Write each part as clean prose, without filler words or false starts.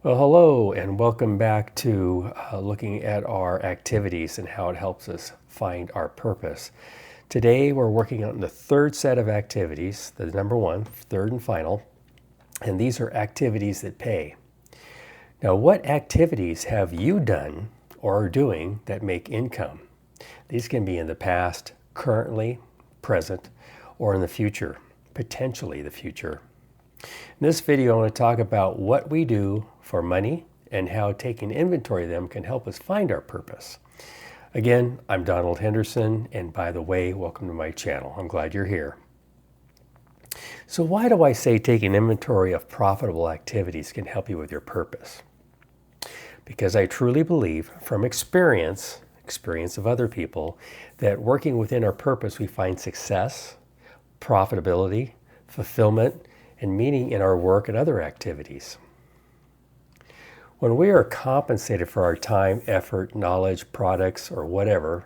Well, hello, and welcome back to looking at our activities and how it helps us find our purpose. Today, we're working on the third set of activities, the number one, third and final, and these are activities that pay. Now, what activities have you done or are doing that make income? These can be in the past, currently, present, or in the future, potentially the future. In this video, I want to talk about what we do for money and how taking inventory of them can help us find our purpose. Again, I'm Donald Henderson, and by the way, welcome to my channel. I'm glad you're here. So why do I say taking inventory of profitable activities can help you with your purpose? Because I truly believe from experience of other people, that working within our purpose, we find success, profitability, fulfillment, and meaning in our work and other activities. When we are compensated for our time, effort, knowledge, products, or whatever,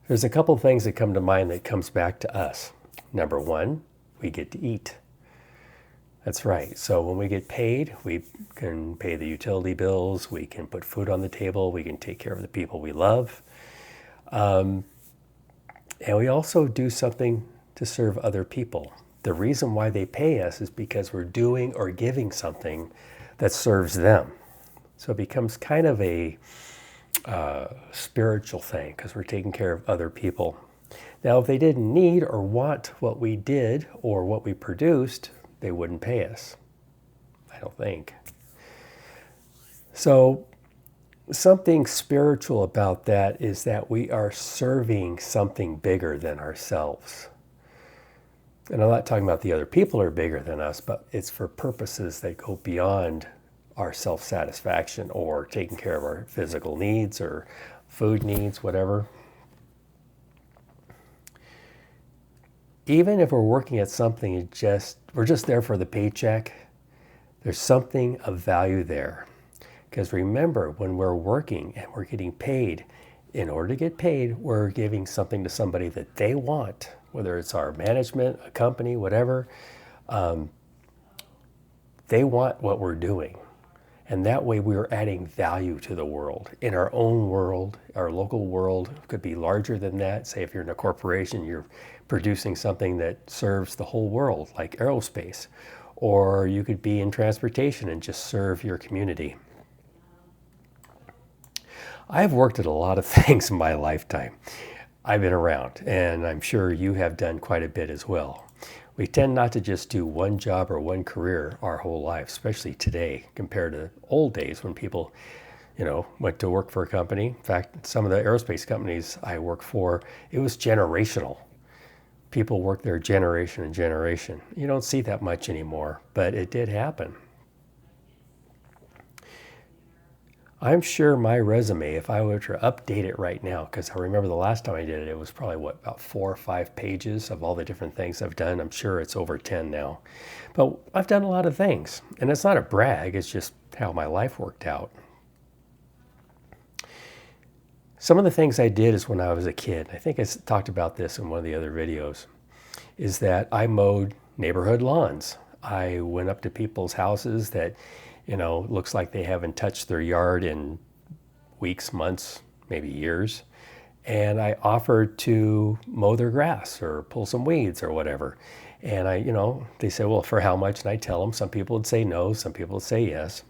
there's a couple of things that come to mind that comes back to us. Number one, we get to eat. That's right. So when we get paid, we can pay the utility bills, we can put food on the table, we can take care of the people we love. And we also do something to serve other people. The reason why they pay us is because we're doing or giving something that serves them. So it becomes kind of a spiritual thing because we're taking care of other people. Now, if they didn't need or want what we did or what we produced, they wouldn't pay us, I don't think. So something spiritual about that is that we are serving something bigger than ourselves. And I'm not talking about the other people are bigger than us, but it's for purposes that go beyond our self-satisfaction or taking care of our physical needs or food needs, whatever. Even if we're working at something, we're just there for the paycheck, there's something of value there. Because remember, when we're working and we're getting paid, in order to get paid, we're giving something to somebody that they want, whether it's our management, a company, whatever. They want what we're doing. And that way we're adding value to the world. In our own world, our local world could be larger than that. Say if you're in a corporation, you're producing something that serves the whole world, like aerospace. Or you could be in transportation and just serve your community. I've worked at a lot of things in my lifetime. I've been around, and I'm sure you have done quite a bit as well. We tend not to just do one job or one career our whole life, especially today compared to old days when people, went to work for a company. In fact, some of the aerospace companies I work for, it was generational. People worked there generation and generation. You don't see that much anymore, but it did happen. I'm sure my resume, if I were to update it right now, because I remember the last time I did it, it was probably, about 4 or 5 pages of all the different things I've done. I'm sure it's over 10 now. But I've done a lot of things. And it's not a brag, it's just how my life worked out. Some of the things I did is when I was a kid, I think I talked about this in one of the other videos, is that I mowed neighborhood lawns. I went up to people's houses that looks like they haven't touched their yard in weeks, months, maybe years. And I offered to mow their grass or pull some weeds or whatever. And they say, well, for how much? And I tell them, some people would say no, some people would say yes.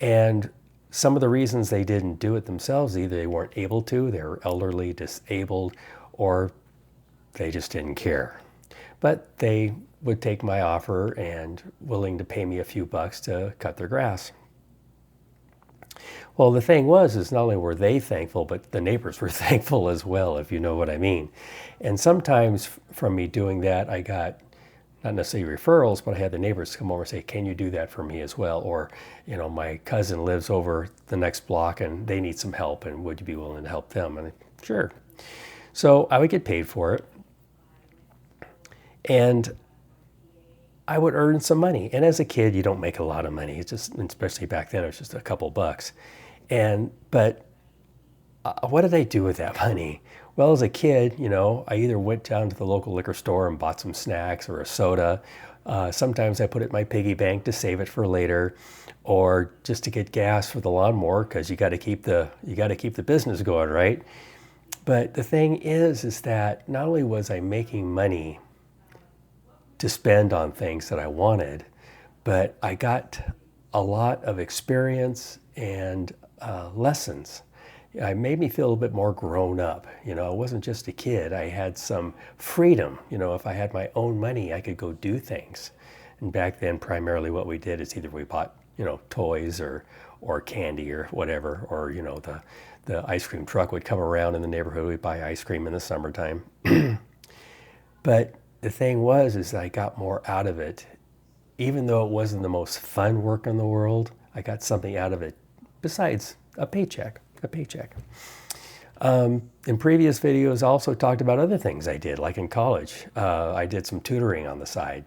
And some of the reasons they didn't do it themselves, either they weren't able to, they were elderly, disabled, or they just didn't care. But they would take my offer and willing to pay me a few bucks to cut their grass. Well, the thing is not only were they thankful, but the neighbors were thankful as well, if you know what I mean. And sometimes from me doing that, I got not necessarily referrals, but I had the neighbors come over and say, can you do that for me as well? Or, my cousin lives over the next block and they need some help, and would you be willing to help them? And sure. So I would get paid for it. And I would earn some money. And as a kid, you don't make a lot of money. It's just, especially back then, it was just a couple bucks. But what did I do with that money? Well, as a kid, I either went down to the local liquor store and bought some snacks or a soda. Sometimes I put it in my piggy bank to save it for later, or just to get gas for the lawnmower, because you got to keep the business going, right? But the thing is that not only was I making money to spend on things that I wanted, but I got a lot of experience and lessons. It made me feel a little bit more grown up. I wasn't just a kid. I had some freedom. If I had my own money, I could go do things. And back then, primarily what we did is either we bought, toys or candy or whatever, or, the ice cream truck would come around in the neighborhood. We'd buy ice cream in the summertime. But the thing is I got more out of it. Even though it wasn't the most fun work in the world, I got something out of it besides a paycheck. In previous videos, I also talked about other things I did, like in college. I did some tutoring on the side,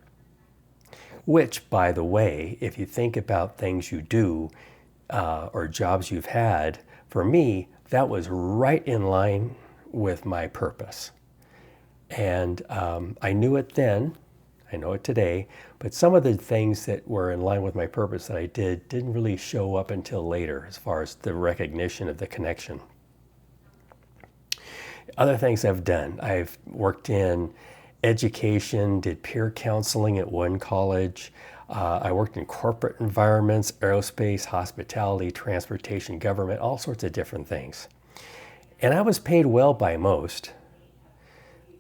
which, by the way, if you think about things you do or jobs you've had, for me, that was right in line with my purpose. And I knew it then, I know it today, but some of the things that were in line with my purpose that I didn't really show up until later as far as the recognition of the connection. Other things I've done, I've worked in education, did peer counseling at one college. I worked in corporate environments, aerospace, hospitality, transportation, government, all sorts of different things. And I was paid well by most.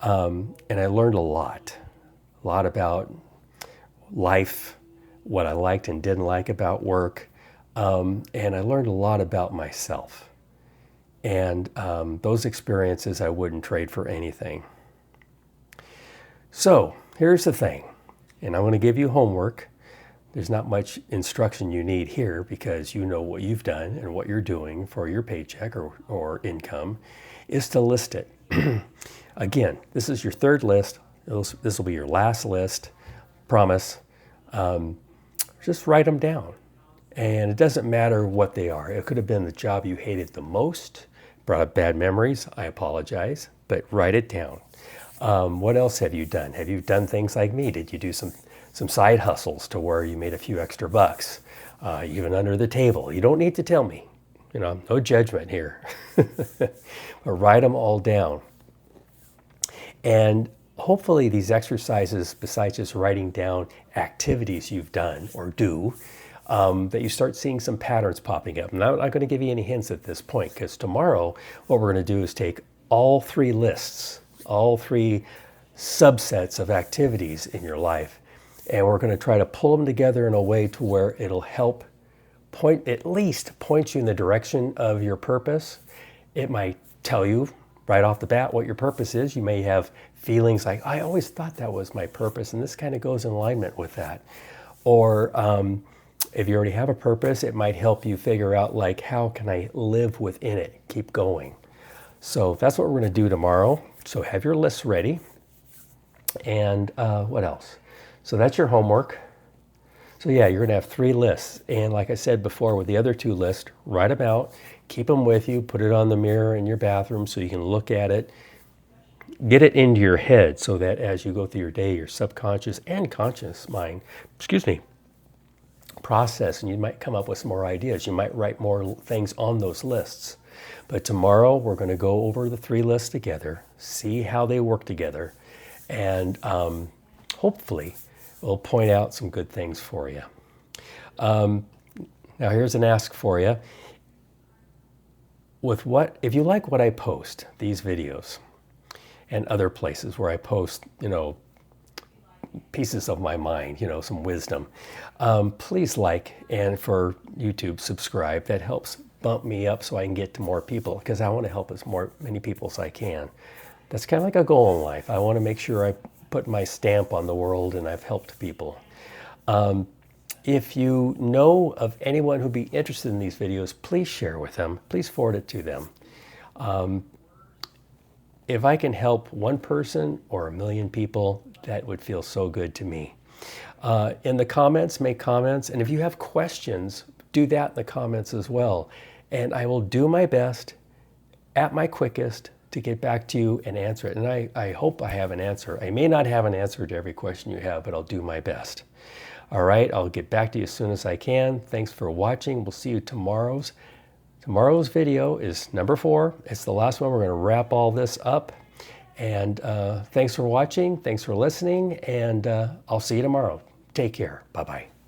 And I learned a lot about life, what I liked and didn't like about work. And I learned a lot about myself. And those experiences I wouldn't trade for anything. So here's the thing, and I'm going to give you homework. There's not much instruction you need here because you know what you've done and what you're doing for your paycheck or income is to list it. Again, this is your third list. This will be your last list, promise. Just write them down. And it doesn't matter what they are. It could have been the job you hated the most, brought up bad memories. I apologize, but write it down. What else have you done? Have you done things like me? Did you do some side hustles to where you made a few extra bucks, even under the table? You don't need to tell me. No judgment here. But write them all down. And hopefully these exercises, besides just writing down activities you've done or do, that you start seeing some patterns popping up. And I'm not going to give you any hints at this point, because tomorrow what we're going to do is take all three lists, all three subsets of activities in your life, and we're going to try to pull them together in a way to where it'll help at least point you in the direction of your purpose. It might tell you right off the bat what your purpose is. You may have feelings like, I always thought that was my purpose, and this kind of goes in alignment with that. Or if you already have a purpose, it might help you figure out, like, how can I live within it, keep going. So that's what we're going to do tomorrow. So have your lists ready. And what else? So that's your homework. So yeah, you're going to have 3 lists. And like I said before, with the other 2 lists, write them out, keep them with you, put it on the mirror in your bathroom so you can look at it. Get it into your head so that as you go through your day, your subconscious and conscious mind, process, and you might come up with some more ideas. You might write more things on those lists. But tomorrow we're going to go over the 3 lists together, see how they work together, and hopefully we'll point out some good things for you. Now here's an ask for you. If you like what I post, these videos, and other places where I post, pieces of my mind, some wisdom, please like, and for YouTube, subscribe. That helps bump me up so I can get to more people, because I want to help as many people as I can. That's kind of like a goal in life. I want to make sure I put my stamp on the world and I've helped people. If you know of anyone who'd be interested in these videos, please share with them. Please forward it to them. If I can help one person or 1 million people, that would feel so good to me. In the comments, make comments. And if you have questions, do that in the comments as well. And I will do my best, at my quickest, to get back to you and answer it. And I hope I have an answer. I may not have an answer to every question you have, but I'll do my best. All right, I'll get back to you as soon as I can. Thanks for watching. We'll see you tomorrow's. Tomorrow's video is number 4. It's the last one. We're going to wrap all this up. And thanks for watching. Thanks for listening. And I'll see you tomorrow. Take care. Bye-bye.